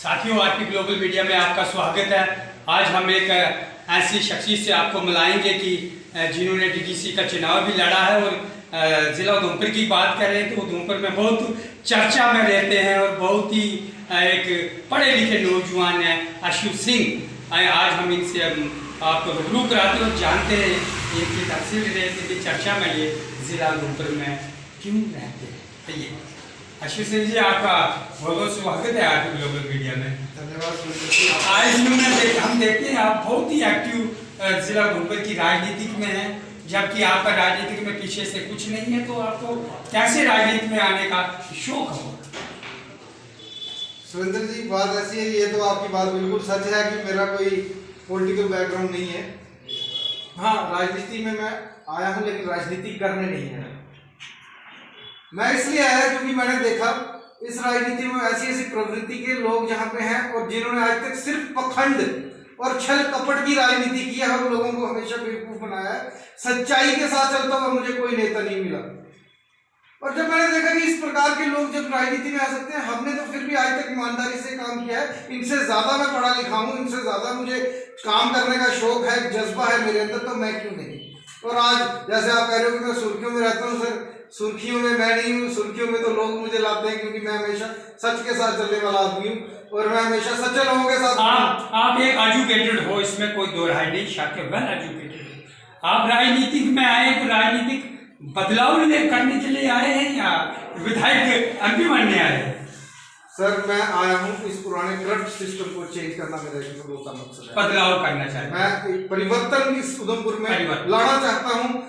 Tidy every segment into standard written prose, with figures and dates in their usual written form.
साथियों, आज की ग्लोबल मीडिया में आपका स्वागत है। आज हम एक ऐसी शख्सियत से आपको मिलाएंगे कि जिन्होंने डीडीसी का चुनाव भी लड़ा है और ज़िला उधमपुर की बात करें तो उधमपुर में बहुत चर्चा में रहते हैं और बहुत ही एक पढ़े लिखे नौजवान हैं आशु सिंह। आज हम इनसे आपको रूबरू कराते और जानते हैं इनकी तफसील रहती कि चर्चा में ये ज़िला उधमपुर में क्यों रहते हैं। आइए आशु सिंह जी, आपका बहुत बहुत स्वागत है आज ग्लोबल मीडिया में। धन्यवाद। आज हम देखते हैं आप बहुत ही एक्टिव जिला उधमपुर की राजनीतिक में हैं, जबकि आपका राजनीतिक में पीछे से कुछ नहीं है, तो आपको कैसे राजनीति में आने का शौक हो? सुरेंद्र जी, बात ऐसी है, ये तो आपकी बात बिल्कुल सच है कि मेरा कोई पॉलिटिकल बैकग्राउंड नहीं है। हाँ, राजनीति में मैं आया हूँ लेकिन राजनीति करने नहीं है। मैं इसलिए आया क्योंकि मैंने देखा इस राजनीति में ऐसी ऐसी प्रवृत्ति के लोग जहाँ पे हैं और जिन्होंने आज तक सिर्फ पखंड और छल कपट की राजनीति की है और लोगों को हमेशा बेवकूफ बनाया है। सच्चाई के साथ चलता हुआ मुझे कोई नेता नहीं मिला। और जब मैंने देखा कि इस प्रकार के लोग जब राजनीति में आ सकते हैं, हमने तो फिर भी आज तक ईमानदारी से काम किया है। इनसे ज्यादा मैं पढ़ा लिखा हूँ, इनसे ज्यादा मुझे काम करने का शौक है, जज्बा है मेरे अंदर, तो मैं क्यों नहीं। और आज जैसे आप कह रहे हो कि मैं सुर्खियों में रहता हूँ, सर सुर्खियों में मैं नहीं हूँ। सुर्खियों में तो लोग मुझे लाते हैं क्योंकि मैं हमेशा सच के साथ चलने वाला आदमी हूँ और मैं हमेशा सच्चे लोगों के साथ। आप एक एजुकेटेड हो, इसमें कोई दो राय नहीं, शायद वेल एजुकेटेड हो। आप राजनीतिक में आए तो राजनीतिक बदलाव करने के लिए आए हैं या विधायक एमपी बनने आए हैं? सर मैं आया हूँ इस पुराने करप्ट सिस्टम को चेंज करना मेरा एक मकसद है। बदलाव करना चाहिए। मैं एक परिवर्तन इस उधमपुर में परिवर्तन लाना चाहता हूँ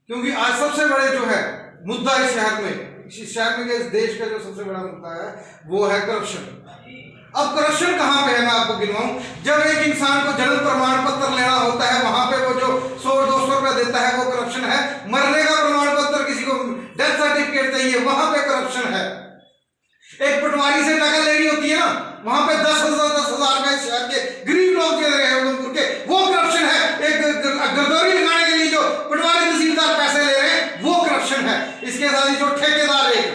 क्योंकि आज सबसे बड़े जो है मुद्दा इस शहर में इस देश का जो सबसे बड़ा मुद्दा है वो है करप्शन। अब करप्शन कहाँ पे है मैं आपको गिनवाऊं। जब एक इंसान को जन्म प्रमाण पत्र लेना होता है, वहां पे वो जो 100-200 रुपया देता है वो करप्शन है। मरने का प्रमाण पत्र, किसी को डेथ सर्टिफिकेट चाहिए, वहां पे करप्शन है। एक पटवारी से टका लेनी होती है ना, वहां पे 10,000 रुपए शहर के गरीब लोग दे रहे हैं उधमपुर के, वो करप्शन है। एक गर्दौरी लगाने के लिए जो पटवारी तहसीलदार पैसे ले रहे हैं वो करप्शन है। इसके साथ ही जो ठेकेदार एक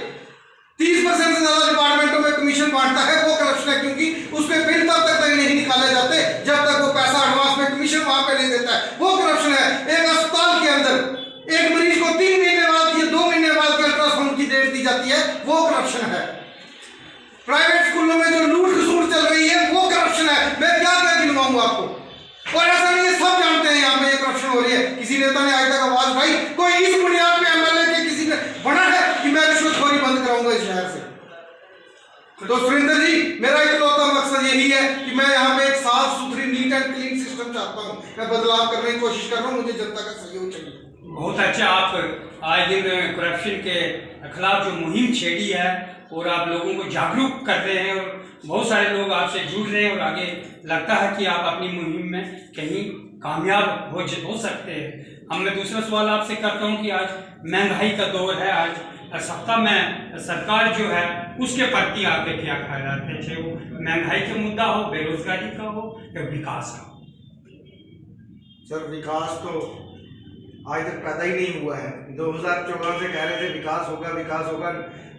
30% से ज्यादा डिपार्टमेंटों में कमीशन बांटता है वो करप्शन है, क्योंकि उसके बिल तब तक नहीं निकाले जाते जब तक वो पैसा एडवांस में कमीशन वहां पे नहीं देता है, वो करप्शन है। एक अस्पताल के अंदर एक मरीज को 3 महीने बाद या 2 महीने बाद अल्ट्रासाउंड की डेट दी जाती है, वो करप्शन है। प्राइवेट स्कूलों में जो लूट खसूट चल रही है वो करप्शन है। मैं क्या क्या गिनवाऊंगा आपको। और ऐसा नहीं है, सब जानते हैं यहाँ पे ये करप्शन हो रही है। किसी नेता ने आज तक आवाज उठाई, कोई इस बुनियाद पे एमएलए के किसी ने बना है कि मैं रिश्वतखोरी बंद कराऊंगा इस शहर से। तो सुरेंद्र जी, मेरा इकलौता मकसद यही है कि मैं यहाँ पे एक साफ सुथरी नीट एंड क्लीन सिस्टम चाहता हूँ। मैं बदलाव करने की कोशिश कर रहा हूँ, मुझे जनता का सहयोग चाहिए। बहुत अच्छा, आप आज दिन करप्शन के खिलाफ जो मुहिम छेड़ी है और आप लोगों को जागरूक कर रहे हैं और बहुत सारे लोग आपसे जुड़ रहे हैं और आगे लगता है कि आप अपनी मुहिम में कहीं कामयाब हो सकते हैं। अब मैं दूसरा सवाल आपसे करता हूं कि आज महंगाई का दौर है, आज सप्ताह में सरकार जो है उसके प्रति आपके क्या ख्याल हैं, चाहे वो महंगाई का मुद्दा हो, बेरोजगारी का हो या विकास का हो? सर विकास तो आज तक पैदा ही नहीं हुआ है। 2014 से कह रहे थे विकास होगा विकास होगा।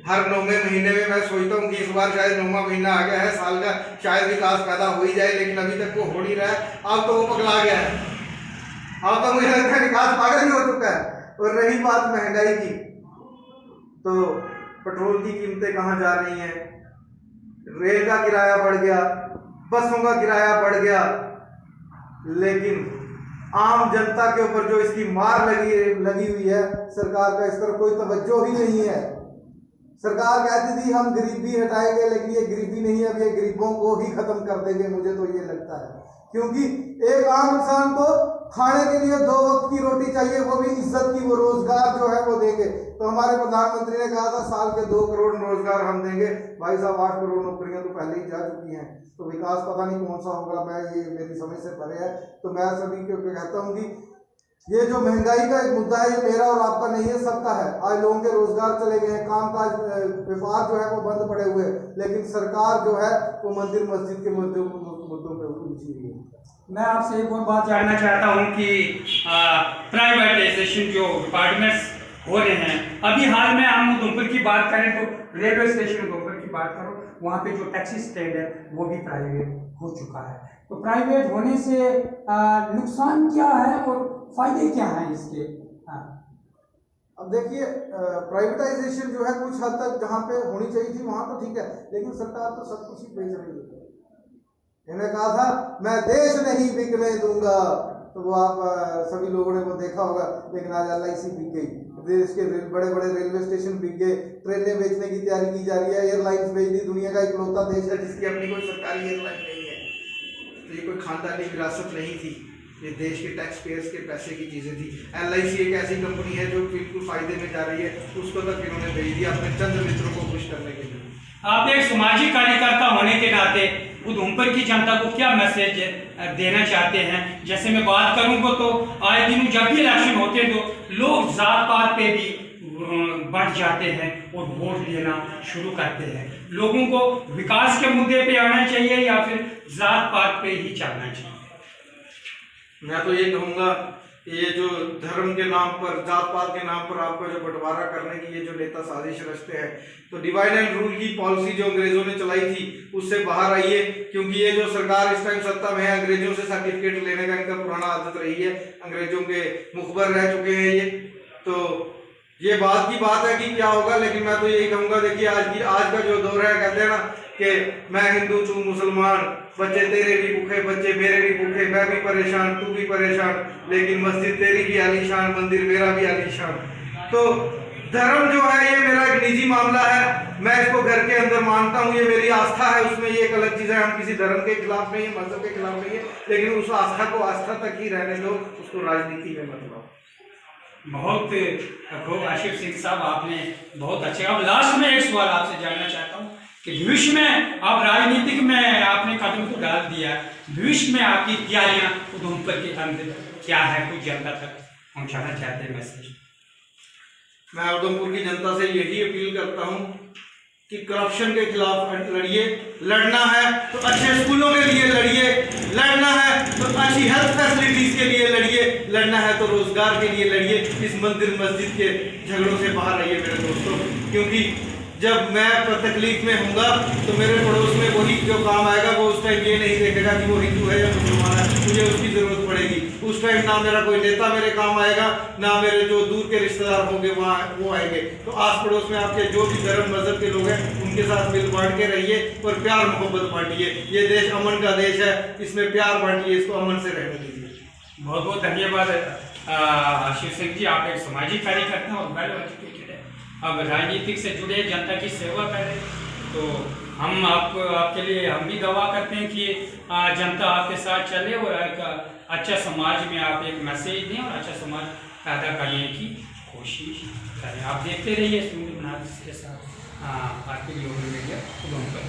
हर 9वें महीने में मैं सोचता हूँ कि इस बार शायद 9वां महीना आ गया है साल का, शायद विकास पैदा हो ही जाए, लेकिन अभी तक वो हो नहीं रहा है। अब तो वो पगला गया है, अब तो मुझे लगता है विकास पागल ही हो चुका है। और रही बात महंगाई की, तो पेट्रोल की कीमतें कहाँ जा रही हैं, रेल का किराया बढ़ गया, बसों का किराया बढ़ गया, लेकिन आम जनता के ऊपर जो इसकी मार लगी हुई है, सरकार का इस पर कोई तवज्जो ही नहीं है। सरकार कहती थी हम गरीबी हटाएंगे, लेकिन ये गरीबी नहीं है, अब ये गरीबों को ही खत्म कर देंगे, मुझे तो ये लगता है। क्योंकि एक आम इंसान को खाने के लिए 2 वक्त की रोटी चाहिए, वो भी इज्जत की, वो रोजगार जो है वो देंगे। तो हमारे प्रधानमंत्री ने कहा था साल के 2 करोड़ रोजगार हम देंगे। भाई साहब 8 करोड़ नौकरियां तो पहले ही जा चुकी हैं, तो विकास पता नहीं कौन सा होगा, मैं ये मेरी समझ से परे है। तो मैं सभी को कहता हूँ कि ये जो महंगाई का एक मुद्दा है, ये मेरा और आपका नहीं है, सबका है। आज लोगों के रोजगार चले गए हैं, कामकाज व्यापार जो है वो बंद पड़े हुए हैं, लेकिन सरकार जो है वो मंदिर मस्जिद के मुद्दों पे उलझी हुई है। मैं आपसे एक और बात जानना चाहता हूँ कि प्राइवेटाइजेशन जो डिपार्टमेंट्स हो रहे हैं, अभी हाल में हम उधमपुर की बात करें तो रेलवे स्टेशन उधमपुर की बात करो वहाँ पे जो टैक्सी स्टैंड है वो भी प्राइवेट हो चुका है। तो प्राइवेट होने से नुकसान क्या है और फायदे क्या हैं इसके? अब देखिए, प्राइवेटाइजेशन जो है कुछ हद तक जहाँ पे होनी चाहिए थी वहाँ तो ठीक है, लेकिन सरकार तो सब कुछ ही बेच रही है। इन्होंने कहा था मैं देश नहीं बिकने दूंगा, तो वो आप सभी लोगों ने वो देखा होगा, लेकिन आज LIC बिक गई, देश के बड़े बड़े रेलवे स्टेशन बिक गए, ट्रेनें बेचने की तैयारी की जा रही है, एयरलाइंस बेच दी। दुनिया का इकलौता देश है जिसकी अपनी कोई सरकारी एयरलाइन नहीं है। तो ये कोई खानदानी विरासत नहीं थी, ये देश के टैक्स पेयर्स के पैसे की चीज़ें थी। LIC एक ऐसी कंपनी है जो बिल्कुल फायदे में जा रही है, उसको तक इन्होंने भेज दिया अपने चंद मित्रों को खुश करने के लिए। आप एक सामाजिक कार्यकर्ता होने के नाते उधमपुर की जनता को क्या मैसेज देना चाहते हैं? जैसे मैं बात करूँगा तो आए दिन जब भी इलेक्शन होते हैं तो लोग जात पात पे भी बढ़ जाते हैं और वोट देना शुरू करते हैं। लोगों को विकास के मुद्दे पे आना चाहिए या फिर जात पात पे ही चलना चाहिए? मैं तो ये कहूँगा, ये जो धर्म के नाम पर, जात पात के नाम पर आपका जो बंटवारा करने की ये जो नेता साजिश रचते हैं, तो डिवाइड एंड रूल की पॉलिसी जो अंग्रेजों ने चलाई थी उससे बाहर आइए, क्योंकि ये जो सरकार इस टाइम सत्ता में है, अंग्रेजों से सर्टिफिकेट लेने का इनका पुराना आदत रही है, अंग्रेजों के मुखबर रह चुके हैं ये। तो ये बात की बात है कि क्या होगा, लेकिन मैं तो यही कहूँगा, देखिए आज का जो दौर है, कहते हैं ना कि मैं हिंदू तू मुसलमान, बच्चे तेरे भी भूखे बच्चे मेरे भी भूखे, मैं भी परेशान तू भी परेशान, लेकिन मस्जिद तेरी भी आलीशान मंदिर मेरा भी आलीशान। तो धर्म जो है ये मेरा एक निजी मामला है, मैं इसको घर के अंदर मानता हूँ, ये मेरी आस्था है, उसमें ये एक अलग चीज़ है। हम किसी धर्म के खिलाफ नहीं है, मजहब के खिलाफ नहीं है, लेकिन उस आस्था को आस्था तक ही रहने दो, उसको राजनीति में मत लाओ। बहुत खूब आशिफ सिंह साहब, आपने बहुत अच्छे। अब लास्ट में एक सवाल आपसे जानना चाहता हूँ कि भविष्य में आप राजनीतिक में आपने कदम तो डाल दिया, भविष्य में आपकी तैयारियां उधमपुर के अंदर क्या है, कुछ जनता तक पहुंचाना चाहते हैं मैसेज? मैं उधमपुर की जनता से यही अपील करता हूं कि करप्शन के खिलाफ लड़िए, लड़ना है तो अच्छे स्कूलों के लिए लड़िए, लड़ना है तो अच्छी हेल्थ फैसिलिटीज के लिए लड़िए, लड़ना है तो रोजगार के लिए लड़िए। इस मंदिर मस्जिद के झगड़ों से बाहर आइए मेरे दोस्तों, क्योंकि जब मैं तकलीफ में होऊंगा तो मेरे पड़ोस में वही जो काम आएगा वो उस टाइम ये नहीं देखेगा कि वो हिंदू है या मुसलमान है, मुझे उसकी जरूरत पड़ेगी। उस टाइम ना मेरा कोई नेता मेरे काम आएगा, ना मेरे जो दूर के रिश्तेदार होंगे वो आएंगे। तो आस पड़ोस में आपके जो भी धर्म मजहब के लोग हैं उनके साथ मिल बांट के रहिए और प्यार मोहब्बत बांटिए। ये देश अमन का देश है, इसमें प्यार बांटिए, इसको अमन से रहने दीजिए। बहुत बहुत धन्यवाद आशीष सिंह जी, आप एक सामाजिक कार्यकर्ता हैं और वेल एजुकेटेड है, अब राजनीतिक से जुड़े, जनता की सेवा करें। तो हम आपके लिए हम भी दवा करते हैं कि जनता आपके साथ चले और एक अच्छा समाज में आप एक मैसेज दें और अच्छा समाज पैदा करने की कोशिश करें। आप देखते रहिए सूर्य नाथ के साथ भारतीय मीडिया उधमपुर।